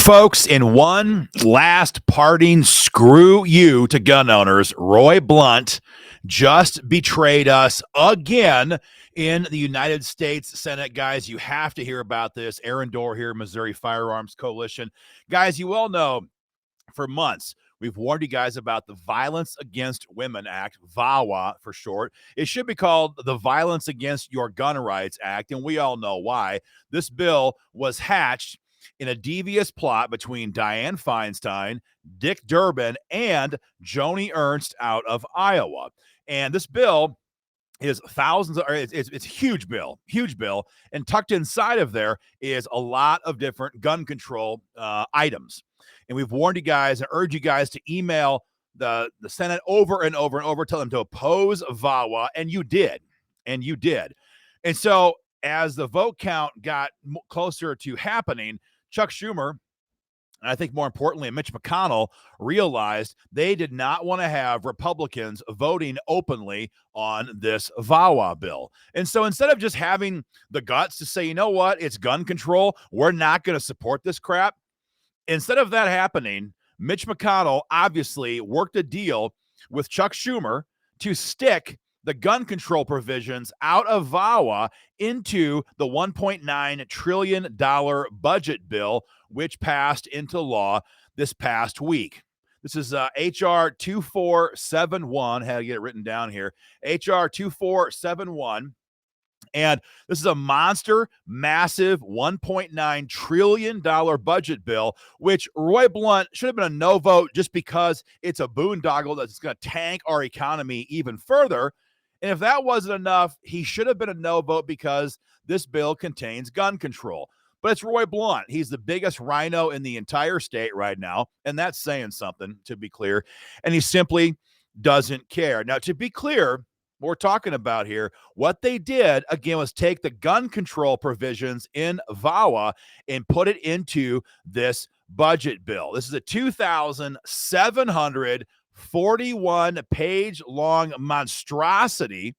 Folks, in one last parting screw you to gun owners, Roy Blunt just betrayed us again in the United States Senate. Guys, you have to hear about this. Aaron Dorr here, Missouri Firearms Coalition. Guys, you all know for months, we've warned you guys about the Violence Against Women Act, VAWA for short. It should be called the Violence Against Your Gun Rights Act, and we all know why. This bill was hatched in a devious plot between Dianne Feinstein, Dick Durbin, and Joni Ernst out of Iowa. And this bill is it's a huge bill, and tucked inside of there is a lot of different gun control items. And we've warned you guys and urged you guys to email the Senate over and over and over, tell them to oppose VAWA, and you did. And so as the vote count got closer to happening, Chuck Schumer, and I think more importantly, Mitch McConnell, realized they did not want to have Republicans voting openly on this VAWA bill. And so instead of just having the guts to say, you know what, it's gun control, we're not going to support this crap, instead of that happening, Mitch McConnell obviously worked a deal with Chuck Schumer to stick the gun control provisions out of VAWA into the $1.9 trillion budget bill, which passed into law this past week. This is H.R. 2471. Had to get it written down here. H.R. 2471. And this is a monster, massive $1.9 trillion budget bill, which Roy Blunt should have been a no vote just because it's a boondoggle that's going to tank our economy even further. And if that wasn't enough, he should have been a no vote because this bill contains gun control. But it's Roy Blunt. He's the biggest rhino in the entire state right now. And that's saying something, to be clear. And he simply doesn't care. Now, to be clear, what we're talking about here, what they did, again, was take the gun control provisions in VAWA and put it into this budget bill. This is a 2,741-page long monstrosity.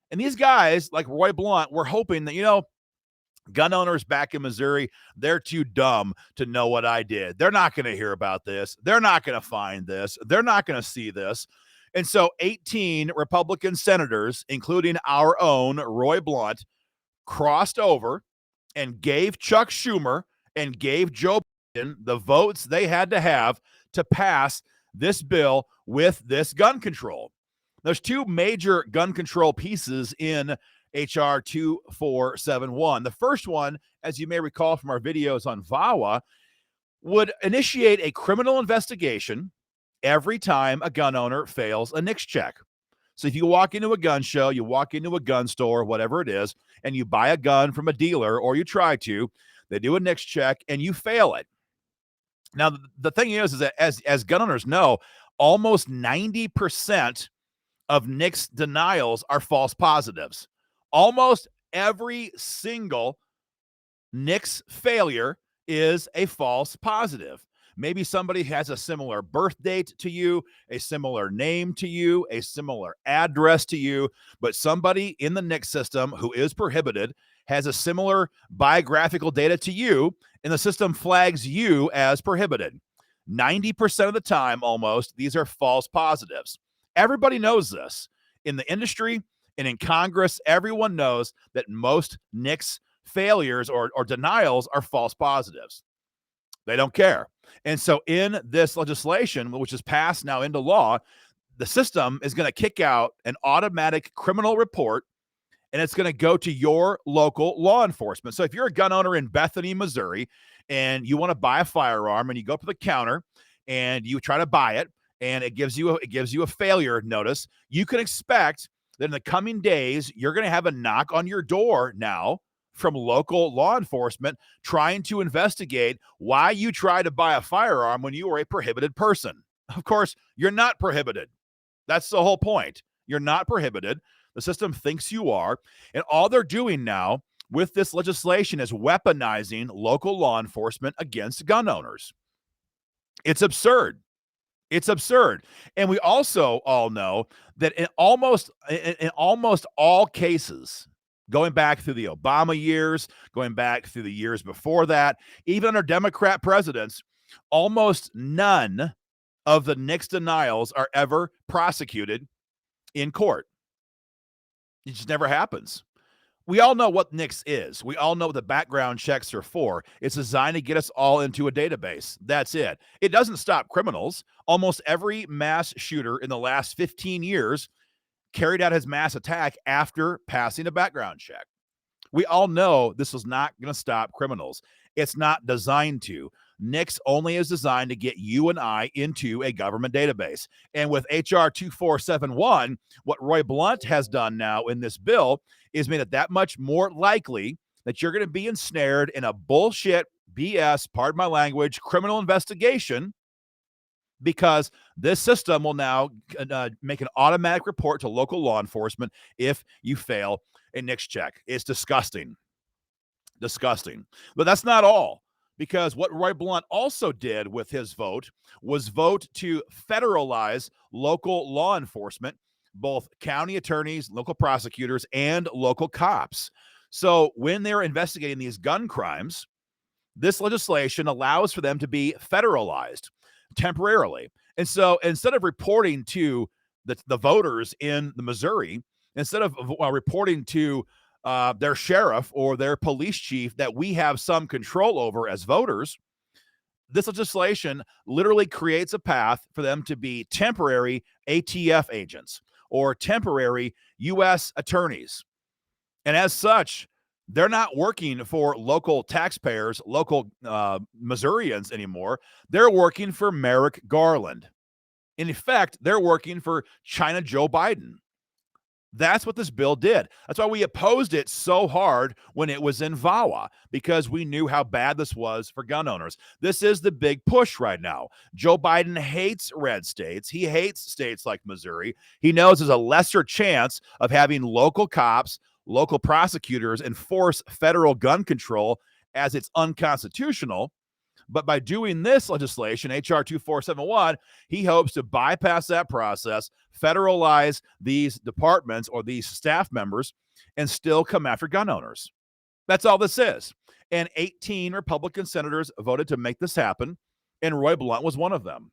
And these guys, like Roy Blunt, were hoping that, gun owners back in Missouri, they're too dumb to know what I did. They're not going to hear about this. They're not going to find this. They're not going to see this. And so 18 Republican senators, including our own Roy Blunt, crossed over and gave Chuck Schumer and gave Joe Biden the votes they had to have to pass this bill with this gun control. There's two major gun control pieces in H.R. 2471. The first one, as you may recall from our videos on VAWA, would initiate a criminal investigation every time a gun owner fails a NICS check. So if you walk into a gun show, you walk into a gun store, whatever it is, and you buy a gun from a dealer, or you try to, they do a NICS check and you fail it. Now, the thing is that as gun owners know, almost 90% of NICS denials are false positives. Almost every single NICS failure is a false positive. Maybe somebody has a similar birth date to you, a similar name to you, a similar address to you, but somebody in the NICS system who is prohibited has a similar biographical data to you, and the system flags you as prohibited. 90% of the time, almost, these are false positives. Everybody knows this. In the industry and in Congress, everyone knows that most NICS failures or denials are false positives. They don't care. And so in this legislation, which is passed now into law, the system is going to kick out an automatic criminal report, and it's going to go to your local law enforcement. So if you're a gun owner in Bethany, Missouri, and you want to buy a firearm, and you go up to the counter and you try to buy it, and it gives you a failure notice, you can expect that in the coming days, you're going to have a knock on your door now from local law enforcement trying to investigate why you tried to buy a firearm when you were a prohibited person. Of course, you're not prohibited. That's the whole point. You're not prohibited. The system thinks you are. And all they're doing now with this legislation is weaponizing local law enforcement against gun owners. It's absurd. It's absurd. And we also all know that in almost all cases, Going back through the Obama years, going back through the years before that, even under Democrat presidents, almost none of the NICS denials are ever prosecuted in court. It just never happens. We all know what NICS is. We all know what the background checks are for. It's designed to get us all into a database. That's it. It doesn't stop criminals. Almost every mass shooter in the last 15 years carried out his mass attack after passing a background check. We all know this is not going to stop criminals. It's not designed to. NICS only is designed to get you and I into a government database. And with HR 2471, what Roy Blunt has done now in this bill is made it that much more likely that you're going to be ensnared in a bullshit, BS, pardon my language, criminal investigation, because this system will now make an automatic report to local law enforcement if you fail a NICS check. It's disgusting. Disgusting. But that's not all, because what Roy Blunt also did with his vote was vote to federalize local law enforcement, both county attorneys, local prosecutors, and local cops. So when they're investigating these gun crimes, this legislation allows for them to be federalized temporarily. And so instead of reporting to the voters in the Missouri, instead of reporting to their sheriff or their police chief that we have some control over as voters, this legislation literally creates a path for them to be temporary ATF agents or temporary U.S. attorneys. And as such, they're not working for local taxpayers, local Missourians anymore. They're working for Merrick Garland. In effect, they're working for China Joe Biden. That's what this bill did. That's why we opposed it so hard when it was in VAWA, because we knew how bad this was for gun owners. This is the big push right now. Joe Biden hates red states. He hates states like Missouri. He knows there's a lesser chance of having local cops, local prosecutors enforce federal gun control, as it's unconstitutional. But by doing this legislation, HR 2471, he hopes to bypass that process, federalize these departments or these staff members, and still come after gun owners. That's all this is. And 18 Republican senators voted to make this happen, and Roy Blunt was one of them.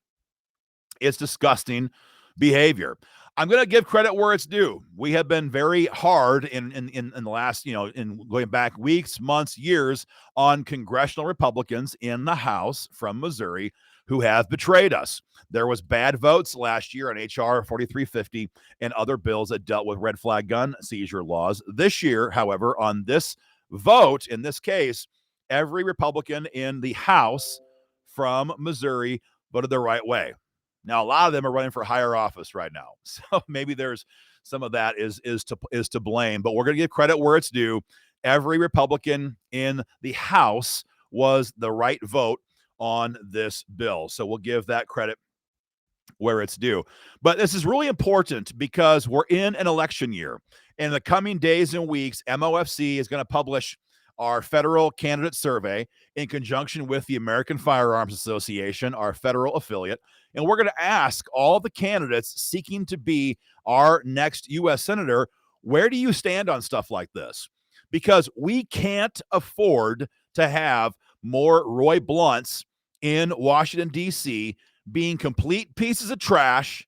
It's disgusting behavior. I'm going to give credit where it's due. We have been very hard in the last, in going back weeks, months, years on congressional Republicans in the House from Missouri who have betrayed us. There was bad votes last year on HR 4350 and other bills that dealt with red flag gun seizure laws. This year, however, on this vote, in this case, every Republican in the House from Missouri voted the right way. Now, a lot of them are running for higher office right now. So maybe there's some of that is to blame, but we're going to give credit where it's due. Every Republican in the House was the right vote on this bill. So we'll give that credit where it's due. But this is really important because we're in an election year. In the coming days and weeks, MOFC is going to publish our federal candidate survey in conjunction with the American Firearms Association, our federal affiliate. And we're going to ask all the candidates seeking to be our next U.S. Senator, where do you stand on stuff like this? Because we can't afford to have more Roy Blunts in Washington, D.C. being complete pieces of trash,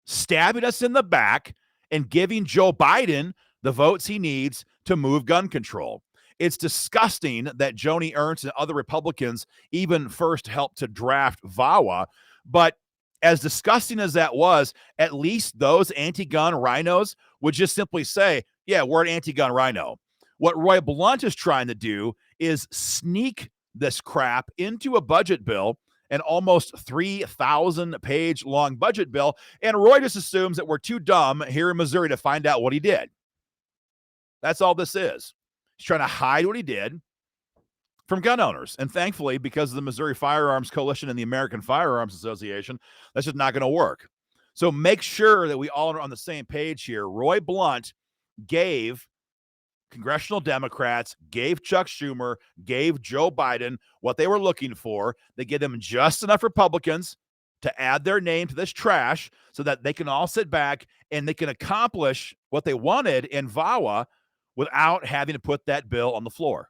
stabbing us in the back, and giving Joe Biden the votes he needs to move gun control. It's disgusting that Joni Ernst and other Republicans even first helped to draft VAWA. But as disgusting as that was, at least those anti-gun rhinos would just simply say, yeah, we're an anti-gun rhino. What Roy Blunt is trying to do is sneak this crap into a budget bill, an almost 3,000-page long budget bill, and Roy just assumes that we're too dumb here in Missouri to find out what he did. That's all this is. He's trying to hide what he did from gun owners. And thankfully, because of the Missouri Firearms Coalition and the American Firearms Association, that's just not going to work. So make sure that we all are on the same page here. Roy Blunt gave congressional Democrats, gave Chuck Schumer, gave Joe Biden what they were looking for. They gave them just enough Republicans to add their name to this trash so that they can all sit back and they can accomplish what they wanted in VAWA, without having to put that bill on the floor.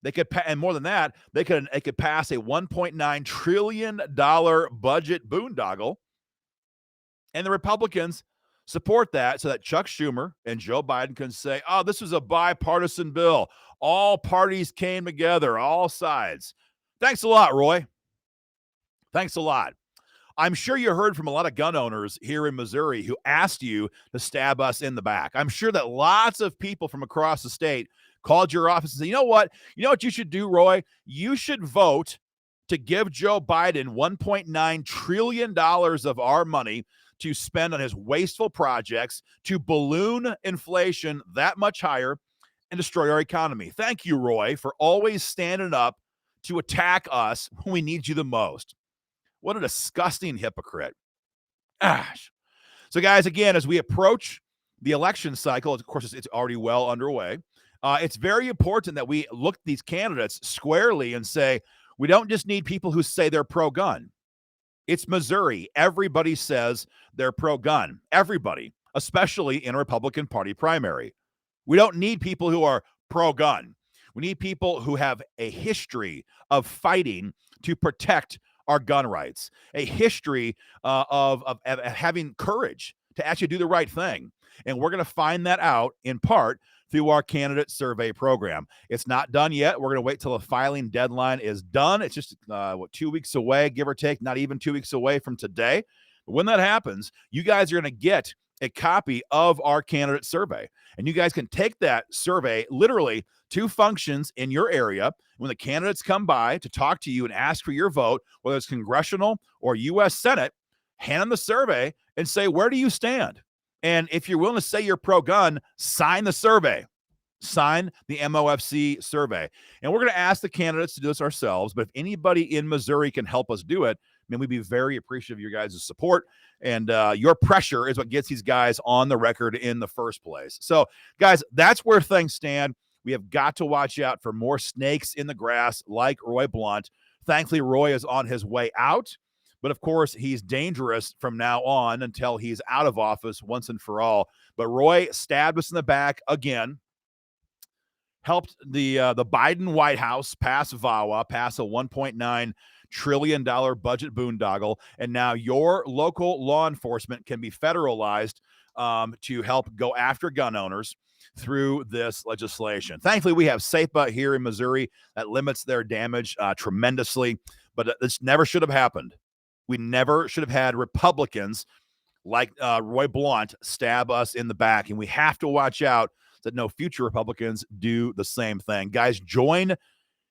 They could, and more than that, they could pass a $1.9 trillion budget boondoggle, and the Republicans support that so that Chuck Schumer and Joe Biden can say, oh, this was a bipartisan bill. All parties came together, all sides. Thanks a lot, Roy. Thanks a lot. I'm sure you heard from a lot of gun owners here in Missouri who asked you to stab us in the back. I'm sure that lots of people from across the state called your office and said, you know what you should do, Roy? You should vote to give Joe Biden $1.9 trillion of our money to spend on his wasteful projects to balloon inflation that much higher and destroy our economy. Thank you, Roy, for always standing up to attack us when we need you the most. What a disgusting hypocrite. Gosh. So, guys, again, as we approach the election cycle, of course, it's already well underway. It's very important that we look at these candidates squarely and say, we don't just need people who say they're pro-gun. It's Missouri. Everybody says they're pro-gun. Everybody, especially in a Republican Party primary. We don't need people who are pro-gun. We need people who have a history of fighting to protect our gun rights, a history of having courage to actually do the right thing. And we're going to find that out in part through our candidate survey program. It's not done yet. We're going to wait till the filing deadline is done. It's just 2 weeks away, give or take, not even 2 weeks away from today. But when that happens, you guys are going to get a copy of our candidate survey. And you guys can take that survey literally to functions in your area. When the candidates come by to talk to you and ask for your vote, whether it's congressional or U.S. Senate, hand them the survey and say, where do you stand? And if you're willing to say you're pro-gun, sign the survey. Sign the MOFC survey. And we're going to ask the candidates to do this ourselves. But if anybody in Missouri can help us do it, we'd be very appreciative of your guys' support. And your pressure is what gets these guys on the record in the first place. So, guys, that's where things stand. We have got to watch out for more snakes in the grass like Roy Blunt. Thankfully, Roy is on his way out. But, of course, he's dangerous from now on until he's out of office once and for all. But Roy stabbed us in the back again, helped the Biden White House pass VAWA, pass a $1.9 trillion budget boondoggle, and now your local law enforcement can be federalized to help go after gun owners through this legislation. Thankfully, we have SAPA here in Missouri that limits their damage tremendously, but this never should have happened. We never should have had Republicans like Roy Blunt stab us in the back, and we have to watch out that no future Republicans do the same thing. Guys, join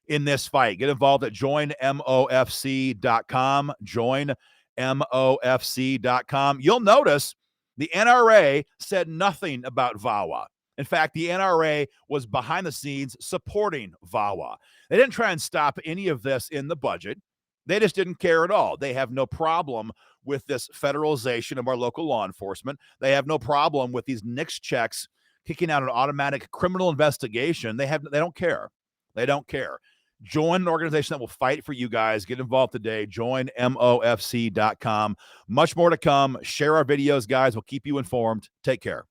in this fight. Get involved at joinmofc.com, joinmofc.com. You'll notice the NRA said nothing about VAWA. In fact, the NRA was behind the scenes supporting VAWA. They didn't try and stop any of this in the budget. They just didn't care at all. They have no problem with this federalization of our local law enforcement. They have no problem with these NICS checks kicking out an automatic criminal investigation. They don't care. They don't care. Join an organization that will fight for you guys. Get involved today. Join MOFC.com. Much more to come. Share our videos, guys. We'll keep you informed. Take care.